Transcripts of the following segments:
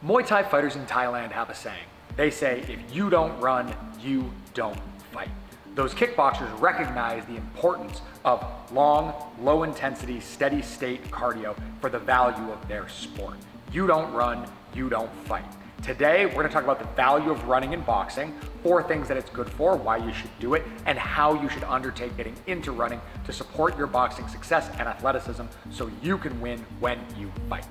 Muay Thai fighters in Thailand have a saying. They say, if you don't run, you don't fight. Those kickboxers recognize the importance of long, low intensity, steady state cardio for the value of their sport. You don't run, you don't fight. Today, we're gonna talk about the value of running in boxing, 4 things that it's good for, why you should do it, and how you should undertake getting into running to support your boxing success and athleticism so you can win when you fight.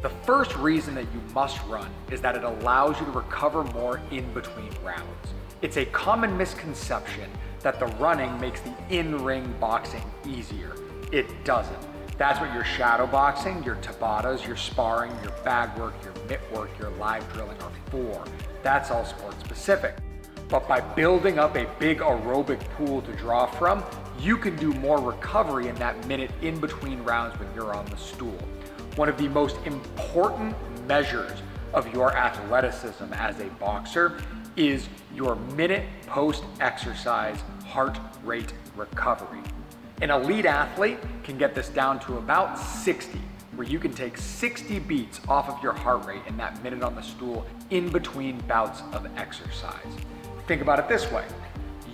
The first reason that you must run is that it allows you to recover more in between rounds. It's a common misconception that the running makes the in-ring boxing easier. It doesn't. That's what your shadow boxing, your tabatas, your sparring, your bag work, your mitt work, your live drilling are for. That's all sport specific. But by building up a big aerobic pool to draw from, you can do more recovery in that minute in between rounds when you're on the stool. One of the most important measures of your athleticism as a boxer is your minute post-exercise heart rate recovery. An elite athlete can get this down to about 60, where you can take 60 beats off of your heart rate in that minute on the stool in between bouts of exercise. Think about it this way.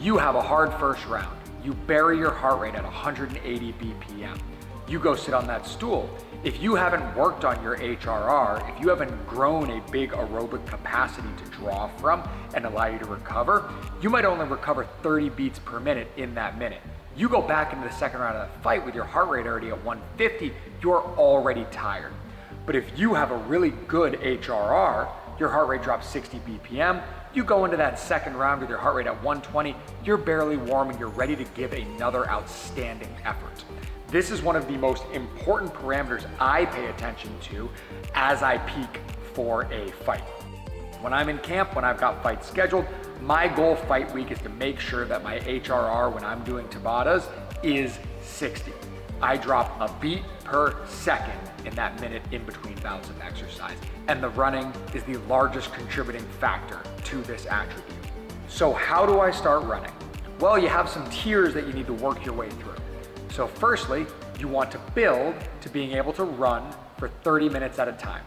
You have a hard first round. You bury your heart rate at 180 BPM. You go sit on that stool. If you haven't worked on your HRR, if you haven't grown a big aerobic capacity to draw from and allow you to recover, you might only recover 30 beats per minute in that minute. You go back into the second round of the fight with your heart rate already at 150, you're already tired. But if you have a really good HRR, your heart rate drops 60 BPM, you go into that second round with your heart rate at 120, you're barely warm and you're ready to give another outstanding effort. This is one of the most important parameters I pay attention to as I peak for a fight. When I'm in camp, when I've got fights scheduled, my goal fight week is to make sure that my HRR when I'm doing tabatas is 60. I drop a beat per second in that minute in between bouts of exercise. And the running is the largest contributing factor to this attribute. So how do I start running? Well, you have some tiers that you need to work your way through. So firstly, you want to build to being able to run for 30 minutes at a time.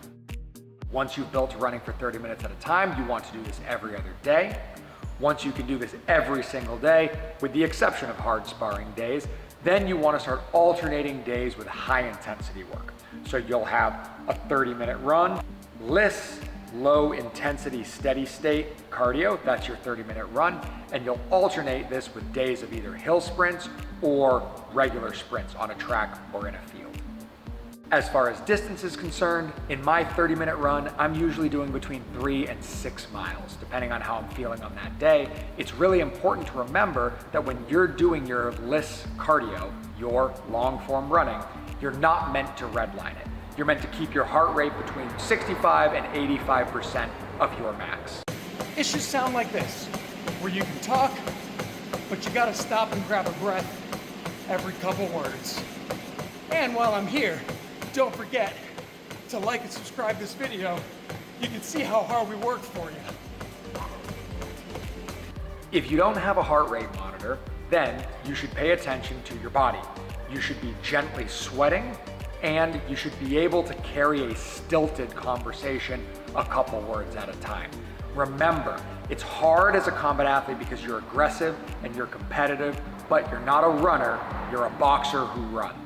Once you've built to running for 30 minutes at a time, you want to do this every other day. Once you can do this every single day, with the exception of hard sparring days, then you want to start alternating days with high intensity work. So you'll have a 30-minute run, LISS, low intensity steady state cardio, that's your 30-minute run, and you'll alternate this with days of either hill sprints or regular sprints on a track or in a field. As far as distance is concerned, in my 30-minute run, I'm usually doing between 3 and 6 miles, depending on how I'm feeling on that day. It's really important to remember that when you're doing your LISS cardio, your long form running, you're not meant to redline it. You're meant to keep your heart rate between 65 and 85% of your max. It should sound like this, where you can talk, but you gotta stop and grab a breath every couple words. And while I'm here, don't forget to like and subscribe this video. You can see how hard we worked for you. If you don't have a heart rate monitor, then you should pay attention to your body. You should be gently sweating, and you should be able to carry a stilted conversation a couple words at a time. Remember, it's hard as a combat athlete because you're aggressive and you're competitive, but you're not a runner, you're a boxer who runs.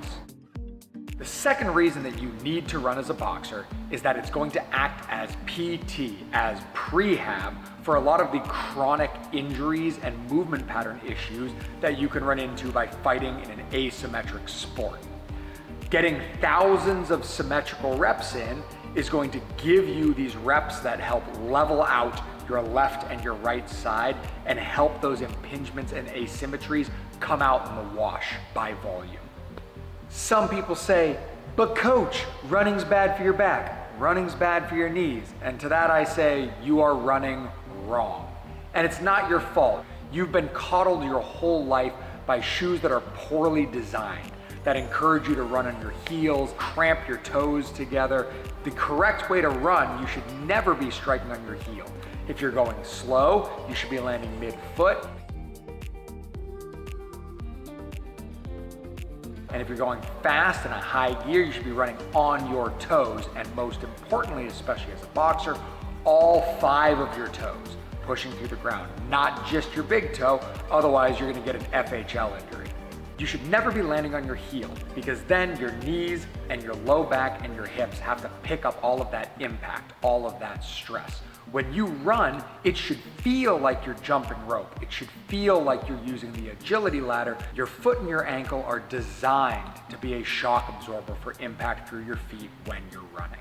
The second reason that you need to run as a boxer is that it's going to act as PT, as prehab, for a lot of the chronic injuries and movement pattern issues that you can run into by fighting in an asymmetric sport. Getting thousands of symmetrical reps in is going to give you these reps that help level out your left and your right side and help those impingements and asymmetries come out in the wash by volume. Some people say, but coach, running's bad for your back, running's bad for your knees. And to that I say, you are running wrong. And it's not your fault. You've been coddled your whole life by shoes that are poorly designed, that encourage you to run on your heels, cramp your toes together. The correct way to run, you should never be striking on your heel. If you're going slow, you should be landing mid-foot. And if you're going fast in a high gear, you should be running on your toes. And most importantly, especially as a boxer, all 5 of your toes pushing through the ground, not just your big toe. Otherwise, you're gonna get an FHL injury. You should never be landing on your heel, because then your knees and your low back and your hips have to pick up all of that impact, all of that stress. When you run, it should feel like you're jumping rope. It should feel like you're using the agility ladder. Your foot and your ankle are designed to be a shock absorber for impact through your feet when you're running.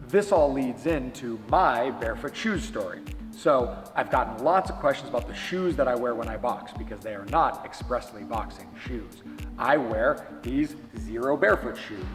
This all leads into my Barefoot Shoes story. So I've gotten lots of questions about the shoes that I wear when I box, because they are not expressly boxing shoes. I wear these Zero Barefoot shoes.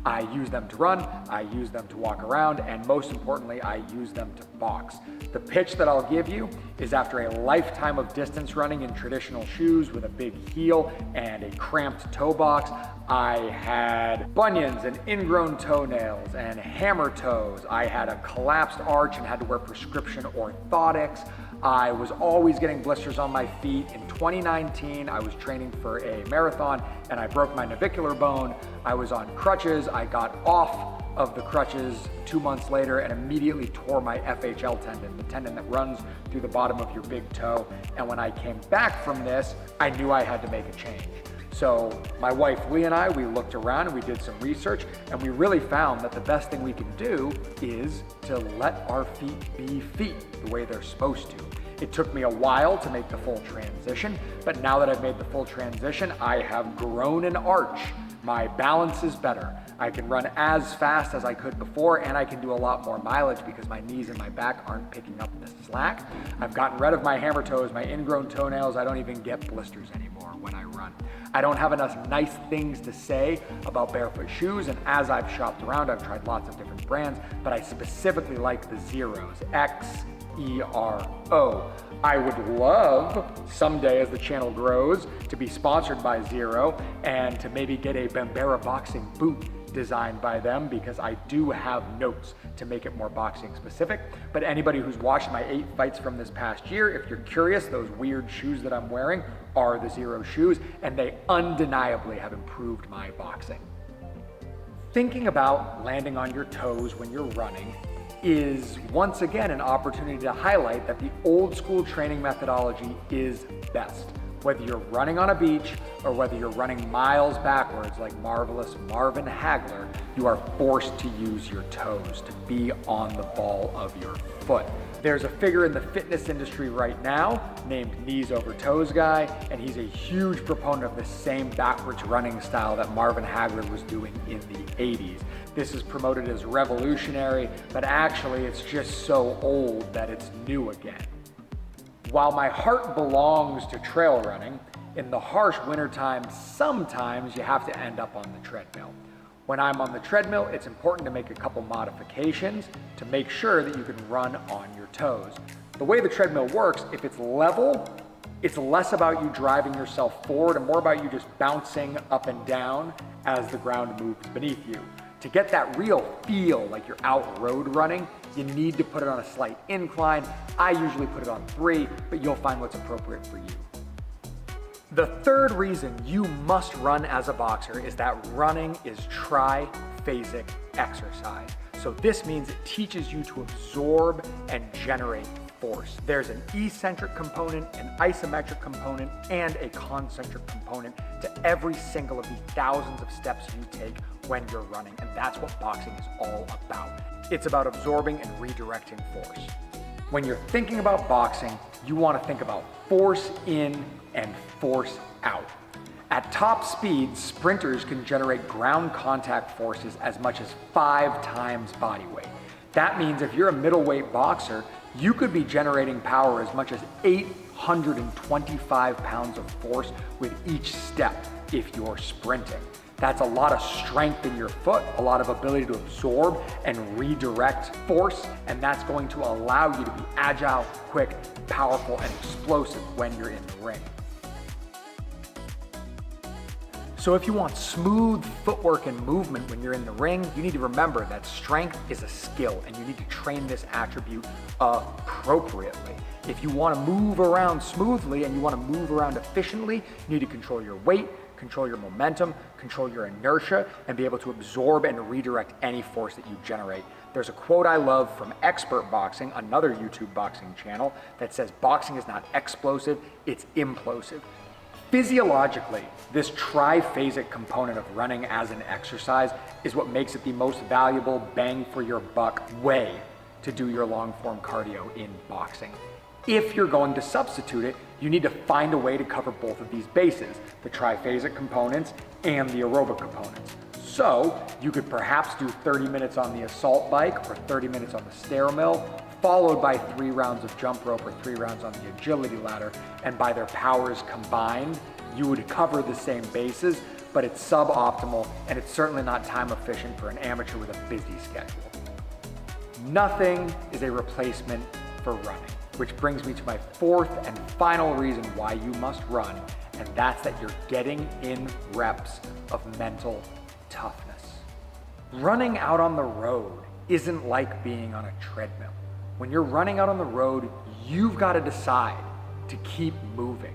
I use them to run, I use them to walk around, and most importantly, I use them to box. The pitch that I'll give you is after a lifetime of distance running in traditional shoes with a big heel and a cramped toe box. I had bunions and ingrown toenails and hammer toes. I had a collapsed arch and had to wear prescription orthotics. I was always getting blisters on my feet. In 2019, I was training for a marathon and I broke my navicular bone. I was on crutches. I got off of the crutches 2 months later and immediately tore my FHL tendon, the tendon that runs through the bottom of your big toe. And when I came back from this, I knew I had to make a change. So my wife Lee and I, we looked around and we did some research, and we really found that the best thing we can do is to let our feet be feet the way they're supposed to. It took me a while to make the full transition, but now that I've made the full transition, I have grown an arch. My balance is better. I can run as fast as I could before, and I can do a lot more mileage because my knees and my back aren't picking up the slack. I've gotten rid of my hammer toes, my ingrown toenails. I don't even get blisters anymore when I run. I don't have enough nice things to say about Barefoot shoes, and as I've shopped around, I've tried lots of different brands, but I specifically like the Zeros, X-E-R-O. I would love someday, as the channel grows, to be sponsored by Zero and to maybe get a Bambara boxing boot designed by them, because I do have notes to make it more boxing specific. But anybody who's watched my 8 fights from this past year, if you're curious, those weird shoes that I'm wearing are the Zero shoes, and they undeniably have improved my boxing. Thinking about landing on your toes when you're running is once again an opportunity to highlight that the old school training methodology is best. Whether you're running on a beach or whether you're running miles backwards like marvelous Marvin Hagler, you are forced to use your toes to be on the ball of your foot. There's a figure in the fitness industry right now named Knees Over Toes Guy, and he's a huge proponent of the same backwards running style that Marvin Hagler was doing in the 80s. This is promoted as revolutionary, but actually it's just so old that it's new again. While my heart belongs to trail running, in the harsh wintertime, sometimes you have to end up on the treadmill. When I'm on the treadmill, it's important to make a couple modifications to make sure that you can run on your toes. The way the treadmill works, if it's level, it's less about you driving yourself forward and more about you just bouncing up and down as the ground moves beneath you. To get that real feel like you're out road running, you need to put it on a slight incline. I usually put it on 3, but you'll find what's appropriate for you. The third reason you must run as a boxer is that running is triphasic exercise. So this means it teaches you to absorb and generate force. There's an eccentric component, an isometric component, and a concentric component to every single of the thousands of steps you take when you're running, and that's what boxing is all about. It's about absorbing and redirecting force. When you're thinking about boxing, you want to think about force in and force out. At top speed, sprinters can generate ground contact forces as much as 5 times body weight. That means if you're a middleweight boxer, you could be generating power as much as 825 pounds of force with each step if you're sprinting. That's a lot of strength in your foot, a lot of ability to absorb and redirect force, and that's going to allow you to be agile, quick, powerful, and explosive when you're in the ring. So if you want smooth footwork and movement when you're in the ring, you need to remember that strength is a skill and you need to train this attribute appropriately. If you want to move around smoothly and you want to move around efficiently, you need to control your weight, control your momentum, control your inertia, and be able to absorb and redirect any force that you generate. There's a quote I love from Expert Boxing, another YouTube boxing channel, that says boxing is not explosive, it's implosive. Physiologically, this triphasic component of running as an exercise is what makes it the most valuable bang for your buck way to do your long form cardio in boxing. If you're going to substitute it, you need to find a way to cover both of these bases, the triphasic components and the aerobic components. So you could perhaps do 30 minutes on the assault bike or 30 minutes on the stair mill, followed by 3 rounds of jump rope or 3 rounds on the agility ladder, and by their powers combined, you would cover the same bases, but it's suboptimal and it's certainly not time efficient for an amateur with a busy schedule. Nothing is a replacement for running, which brings me to my 4th and final reason why you must run, and that's that you're getting in reps of mental toughness. Running out on the road isn't like being on a treadmill. When you're running out on the road, you've got to decide to keep moving.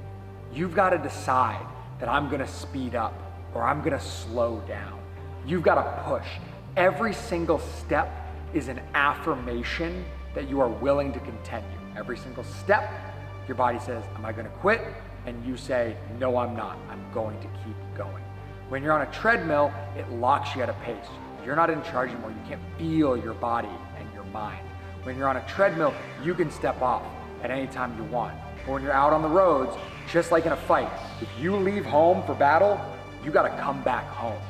You've got to decide that I'm going to speed up or I'm going to slow down. You've got to push. Every single step is an affirmation that you are willing to continue. Every single step, your body says, am I going to quit? And you say, no, I'm not. I'm going to keep going. When you're on a treadmill, it locks you at a pace. You're not in charge anymore. You can't feel your body and your mind. When you're on a treadmill, you can step off at any time you want. But when you're out on the roads, just like in a fight, if you leave home for battle, you got to come back home.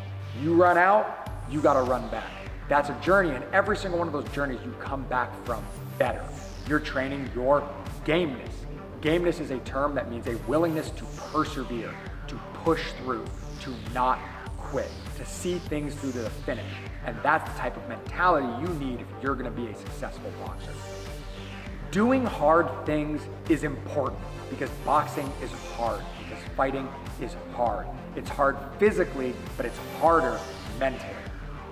You run out, you got to run back. That's a journey, and every single one of those journeys you come back from better. You're training your gameness. Gameness is a term that means a willingness to persevere, to push through, to not quit, to see things through to the finish. And that's the type of mentality you need if you're going to be a successful boxer. Doing hard things is important because boxing is hard, because fighting is hard. It's hard physically, but it's harder mentally.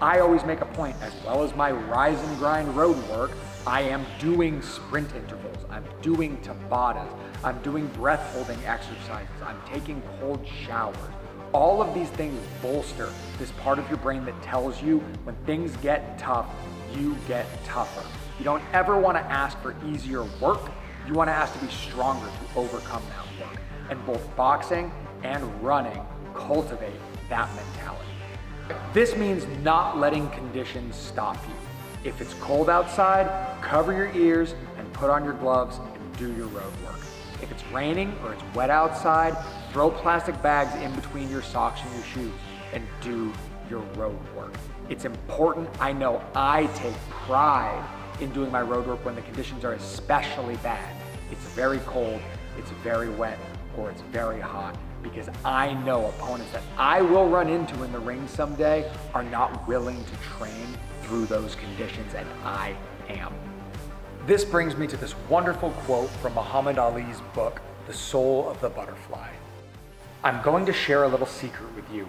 I always make a point, as well as my rise and grind road work, I am doing sprint intervals, I'm doing Tabatas, I'm doing breath holding exercises, I'm taking cold showers. All of these things bolster this part of your brain that tells you when things get tough, you get tougher. You don't ever want to ask for easier work, you want to ask to be stronger to overcome that work. And both boxing and running cultivate that mentality. This means not letting conditions stop you. If it's cold outside, cover your ears and put on your gloves and do your road work. If it's raining or it's wet outside, throw plastic bags in between your socks and your shoes and do your road work. It's important. I know I take pride in doing my road work when the conditions are especially bad. It's very cold, it's very wet, or it's very hot, because I know opponents that I will run into in the ring someday are not willing to train through those conditions, and I am. This brings me to this wonderful quote from Muhammad Ali's book, The Soul of the Butterfly. I'm going to share a little secret with you.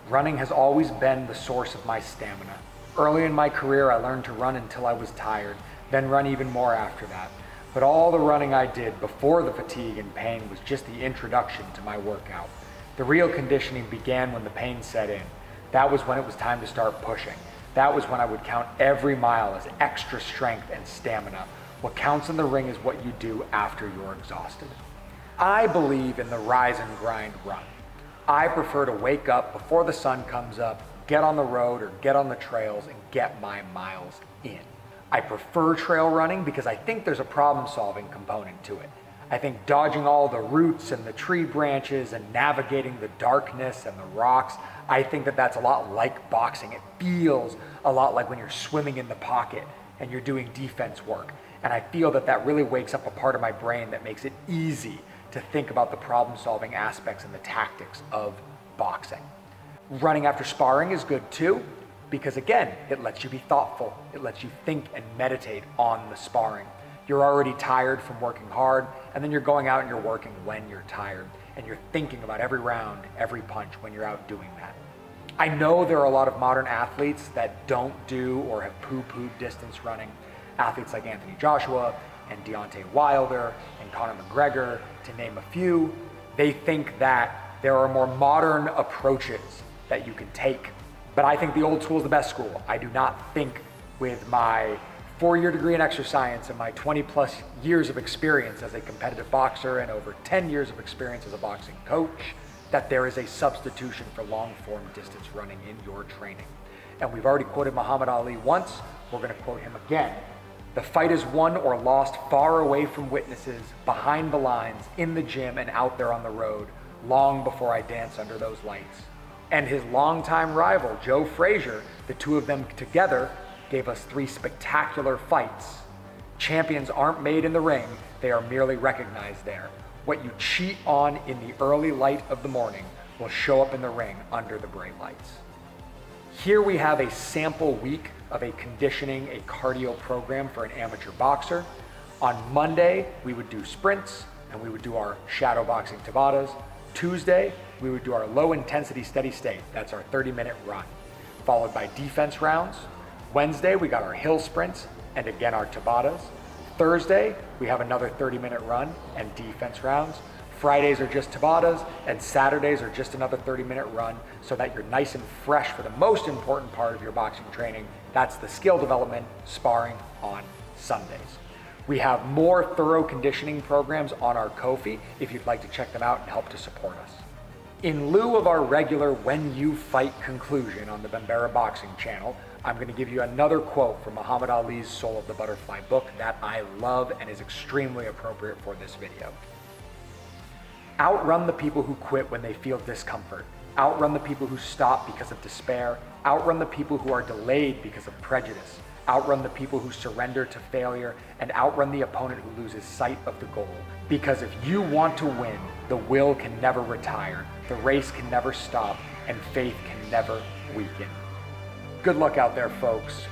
Running has always been the source of my stamina. Early in my career, I learned to run until I was tired, then run even more after that. But all the running I did before the fatigue and pain was just the introduction to my workout. The real conditioning began when the pain set in. That was when it was time to start pushing. That was when I would count every mile as extra strength and stamina. What counts in the ring is what you do after you're exhausted. I believe in the rise and grind run. I prefer to wake up before the sun comes up, get on the road or get on the trails and get my miles in. I prefer trail running because I think there's a problem-solving component to it. I think dodging all the roots and the tree branches and navigating the darkness and the rocks, I think that that's a lot like boxing. It feels a lot like when you're swimming in the pocket and you're doing defense work. And I feel that that really wakes up a part of my brain that makes it easy to think about the problem-solving aspects and the tactics of boxing. Running after sparring is good too, because again, it lets you be thoughtful. It lets you think and meditate on the sparring. You're already tired from working hard, and then you're going out and you're working when you're tired, and you're thinking about every round, every punch when you're out doing that. I know there are a lot of modern athletes that don't do or have poo-pooed distance running. Athletes like Anthony Joshua and Deontay Wilder and Conor McGregor, to name a few. They think that There are more modern approaches that you can take, but I think the old school is the best school. I do not think, with my 4-year degree in exercise science and my 20 plus years of experience as a competitive boxer and over 10 years of experience as a boxing coach, that there is a substitution for long form distance running in your training. And we've already quoted Muhammad Ali once, we're gonna quote him again. The fight is won or lost far away from witnesses, behind the lines, in the gym and out there on the road, long before I dance under those lights. And his longtime rival, Joe Frazier, the two of them together gave us 3 spectacular fights. Champions aren't made in the ring, they are merely recognized there. What you cheat on in the early light of the morning will show up in the ring under the bright lights. Here we have a sample week of a conditioning, a cardio program for an amateur boxer. On Monday, we would do sprints and we would do our shadow boxing Tabatas. Tuesday, we would do our low intensity steady state. That's our 30-minute run, followed by defense rounds. Wednesday, we got our hill sprints and again our Tabatas. Thursday, we have another 30-minute run and defense rounds. Fridays are just Tabatas and Saturdays are just another 30-minute run, so that you're nice and fresh for the most important part of your boxing training. That's the skill development, sparring on Sundays. We have more thorough conditioning programs on our Ko-fi if you'd like to check them out and help to support us. In lieu of our regular When You Fight conclusion on the Bambara Boxing channel, I'm going to give you another quote from Muhammad Ali's Soul of the Butterfly book that I love and is extremely appropriate for this video. Outrun the people who quit when they feel discomfort. Outrun the people who stop because of despair. Outrun the people who are delayed because of prejudice. Outrun the people who surrender to failure, and outrun the opponent who loses sight of the goal. Because if you want to win, the will can never retire, the race can never stop, and faith can never weaken. Good luck out there, folks.